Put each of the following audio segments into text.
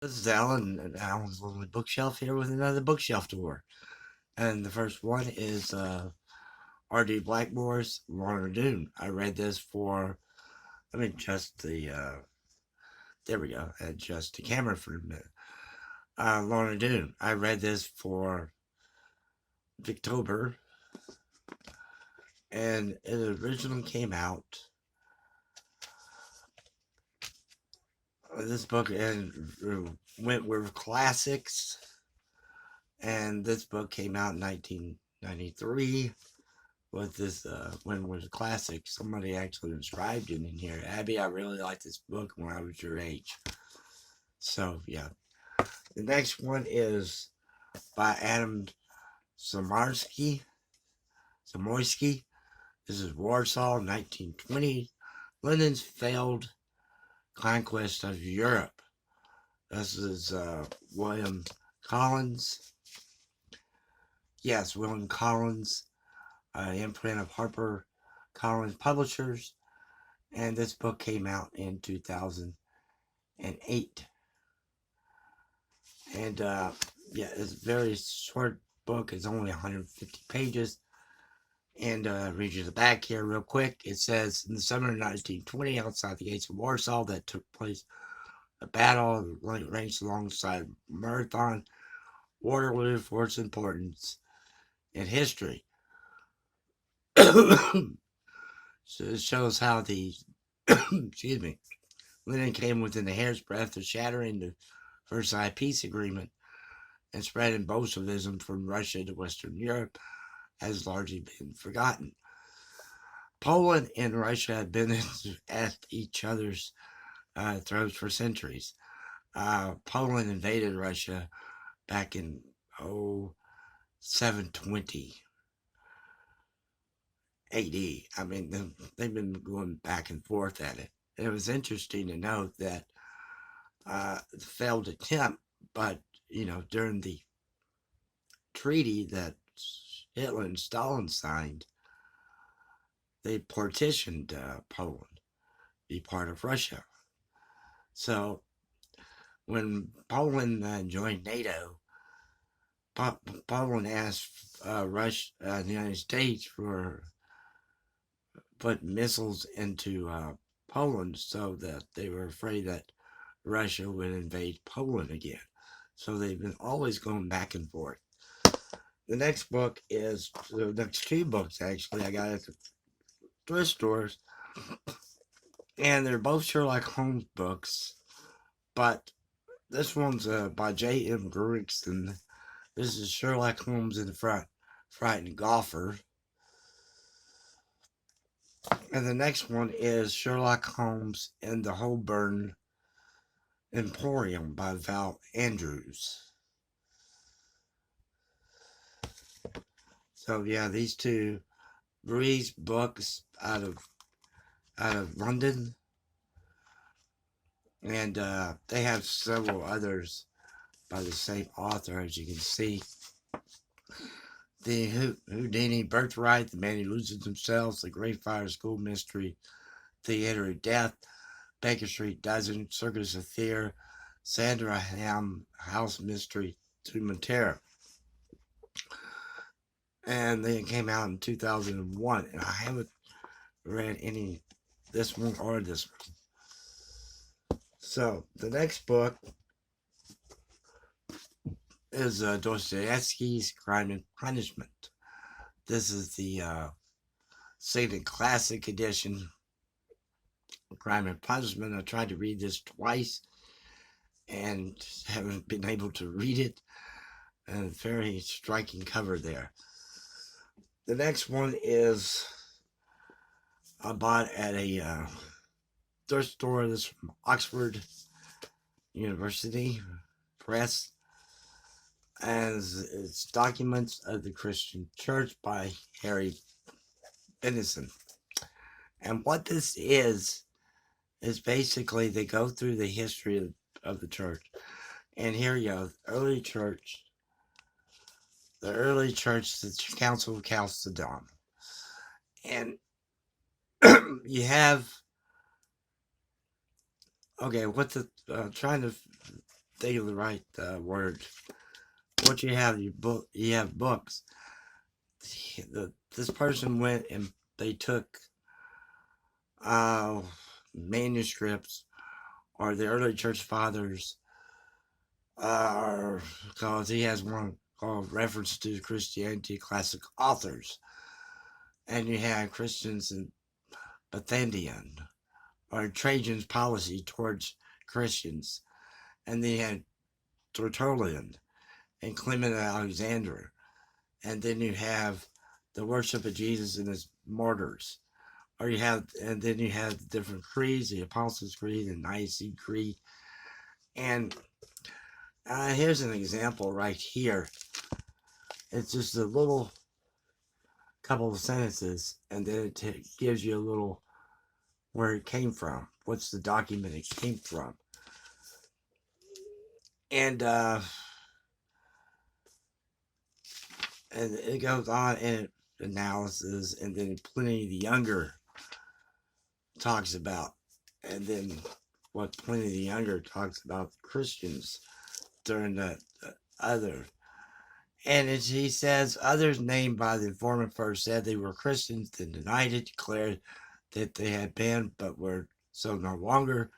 This is Alan, and Alan's Lonely Bookshelf here with another bookshelf tour. And the first one is R.D. Blackmore's Lorna Doone. I read this for, there we go, adjust the camera for a minute. Lorna Doone. I read this for Victober, and it originally came out. This book went with classics, and this book came out in 1993. With this when it was a classic. Somebody actually described it in here. Abby, I really liked this book when I was your age. So yeah. The next one is by Adam Zamoyski. Zamoyski. This is Warsaw, 1920. Lenin's failed conquest of Europe. This is William Collins. Yes, William Collins, imprint of Harper Collins Publishers. And this book came out in 2008. And yeah, it's a very short book. It's only 150 pages. And read you the back here real quick. It says, in the summer of 1920, outside the gates of Warsaw, that took place a battle ranged alongside Marathon Waterloo for its importance in history. So it shows how the excuse me, Lenin came within a hair's breadth of shattering the Versailles peace agreement, and spreading Bolshevism from Russia to Western Europe has largely been forgotten. Poland and Russia have been at each other's throats for centuries. Poland invaded Russia back in 720 AD. I mean, they've been going back and forth at it. And it was interesting to note that the failed attempt, but during the treaty that Hitler and Stalin signed, they partitioned Poland, be part of Russia. So when Poland joined NATO, Poland asked Russia, the United States, for put missiles into Poland, so that they were afraid that Russia would invade Poland again. So they've been always going back and forth. The next book is the next two books actually I got at the thrift stores, and they're both Sherlock Holmes books, but this one's by J.M. Grigson. This is Sherlock Holmes in the Frightened Golfer. And the next one is Sherlock Holmes in the Holborn Emporium by Val Andrews. So yeah, these two Breeze books out of London, and they have several others by the same author, as you can see. The Houdini Birthright, The Man Who Loses Himself, The Great Fire School Mystery, Theater of Death, Baker Street Dozen, Circus of Fear, Sandra Ham House Mystery, Tomb of Terror. And they came out in 2001, and I haven't read any, this one or this one. So the next book is Dostoevsky's Crime and Punishment. This is the Saving Classic Edition, Crime and Punishment. I tried to read this twice and haven't been able to read it. And a very striking cover there. The next one is I bought at a thrift store. This is from Oxford University Press. And it's Documents of the Christian Church by Harry Benison. And what this is basically they go through the history of the church. And here you go, the early church, the Council of Chalcedon. And you have, okay, what the, trying to think of the right word. What you have, you have books. This person went and they took uh, manuscripts or the early church fathers, because he has one called Reference to Christianity Classic Authors, and you have Christians in Bathandian or Trajan's policy towards Christians, and then you had Tertullian and Clement of Alexandria, and then you have the worship of Jesus and his martyrs. And then you have the different creeds, the Apostles' Creed and Nicene Creed. And here's an example right here. It's just a little couple of sentences, and then it gives you a little where it came from. What's the document it came from? And it goes on in analysis, and then Pliny the Younger talks about, and then what Pliny the Younger talks about Christians during the other. And he says, others named by the informant first said they were Christians, then denied it, declared that they had been, but were so no longer.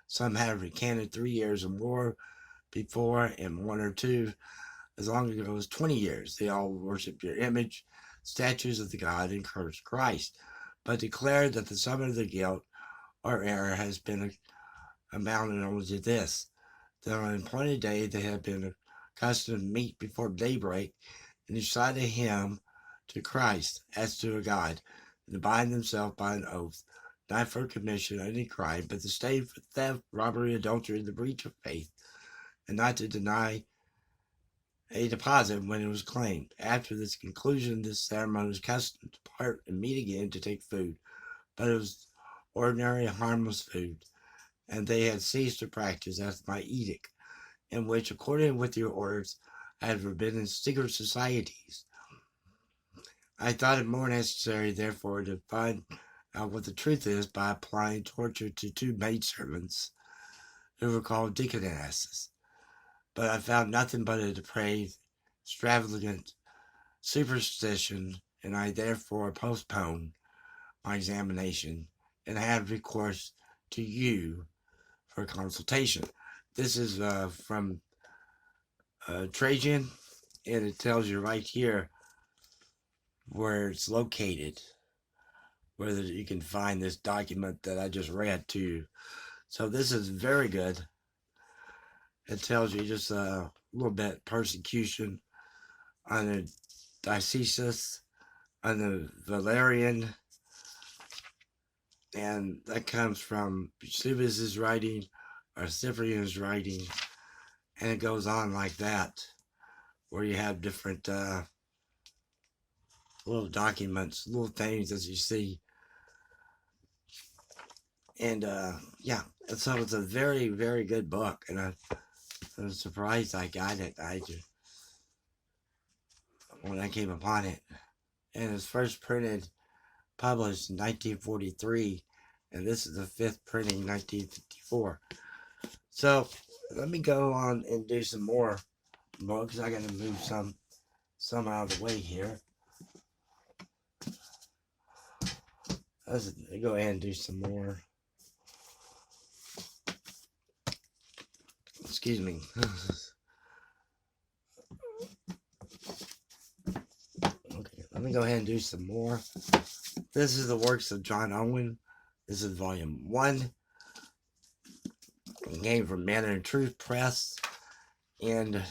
Some have recanted 3 years or more before, and one or two as long ago as 20 years. They all worship your image, statues of the God, and curse Christ, but declared that the sum of their guilt or error has been amounted only to this, that on an appointed day they have been accustomed to meet before daybreak and recite a hymn to Christ as to a God, and to bind themselves by an oath, not for commission of any crime, but to stay for theft, robbery, adultery, and the breach of faith, and not to deny a deposit when it was claimed. After this conclusion, this ceremony was custom to part and meet again to take food, but it was ordinary, harmless food, and they had ceased to practice as my edict, in which, according with your orders, I had forbidden secret societies. I thought it more necessary, therefore, to find out what the truth is by applying torture to 2 maidservants who were called deaconesses. But I found nothing but a depraved, extravagant superstition, and I therefore postponed my examination and had recourse to you for consultation. This is from Trajan, and it tells you right here where it's located, where you can find this document that I just read to you. So this is very good. It tells you just a little bit persecution on the Diocese, on the Valerian, and that comes from Eusebius' writing or Cyprian's writing, and it goes on like that, where you have different little documents, little things as you see. And yeah, so it's a very, very good book, and I was surprised I got it. When I came upon it, and it was first published in 1943, and this is the 5th printing, 1954. So let me go on and do some more books. I got to move some out of the way here. Let's go ahead and do some more. Excuse me. Okay, let me go ahead and do some more. This is the works of Dr Owen. This is volume 1. It came from Man and Truth Press and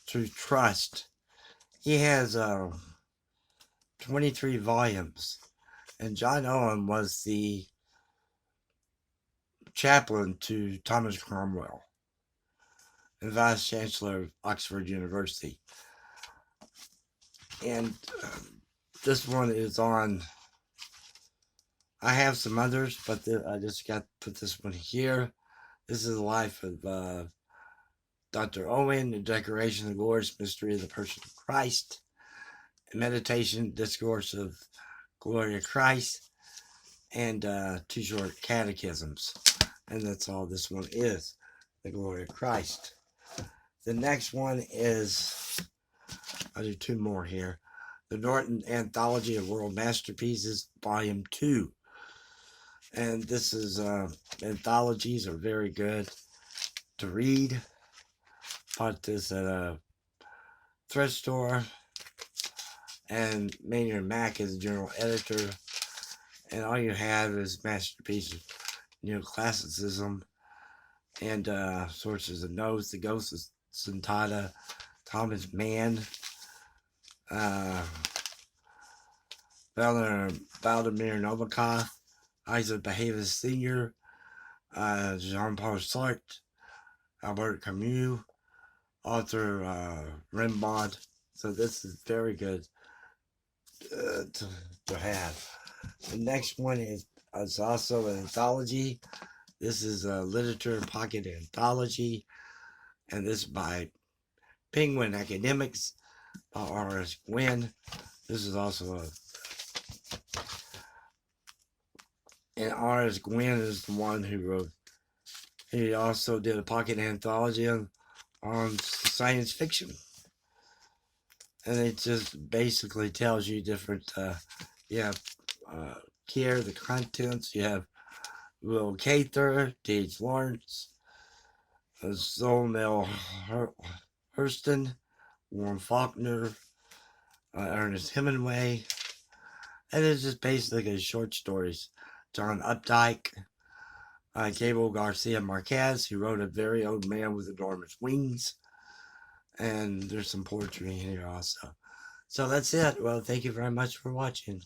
Truth Trust. He has 23 volumes, and Dr Owen was the chaplain to Thomas Cromwell and Vice Chancellor of Oxford University. And this one is on, I have some others, but I just got to put this one here. This is the life of Dr. Owen, the Decoration of the Glorious Mystery of the Person of Christ, Meditation, Discourse of Glory of Christ, and 2 short catechisms. And that's all this one is. the glory of Christ. The next one is, I'll do two more here. The Norton Anthology of World Masterpieces, Volume 2. And this is, anthologies are very good to read. Bought this at a thrift store. And Maynard Mack is the general editor. And all you have is masterpieces, neoclassicism, and sources of notes. The Ghost of Santata, Thomas Mann, Vladimir Nabokov, Isaac Behavis Sr., Jean-Paul Sartre, Albert Camus, author Rimbaud. So this is very good to have. The next one is also an anthology. This is a literature pocket anthology, and this is by Penguin Academics by R.S. Gwynn. This is also and R.S. Gwynn is the one who wrote. He also did a pocket anthology on science fiction, and it just basically tells you different. You have here the contents. You have Will Cather, D.H. Lawrence, Zolmel Hurston, Warren Faulkner, Ernest Hemingway, and it's just basically short stories. John Updike, Gabriel Garcia Marquez, who wrote A Very Old Man with Enormous Wings, and there's some poetry in here also. So that's it. Well, thank you very much for watching.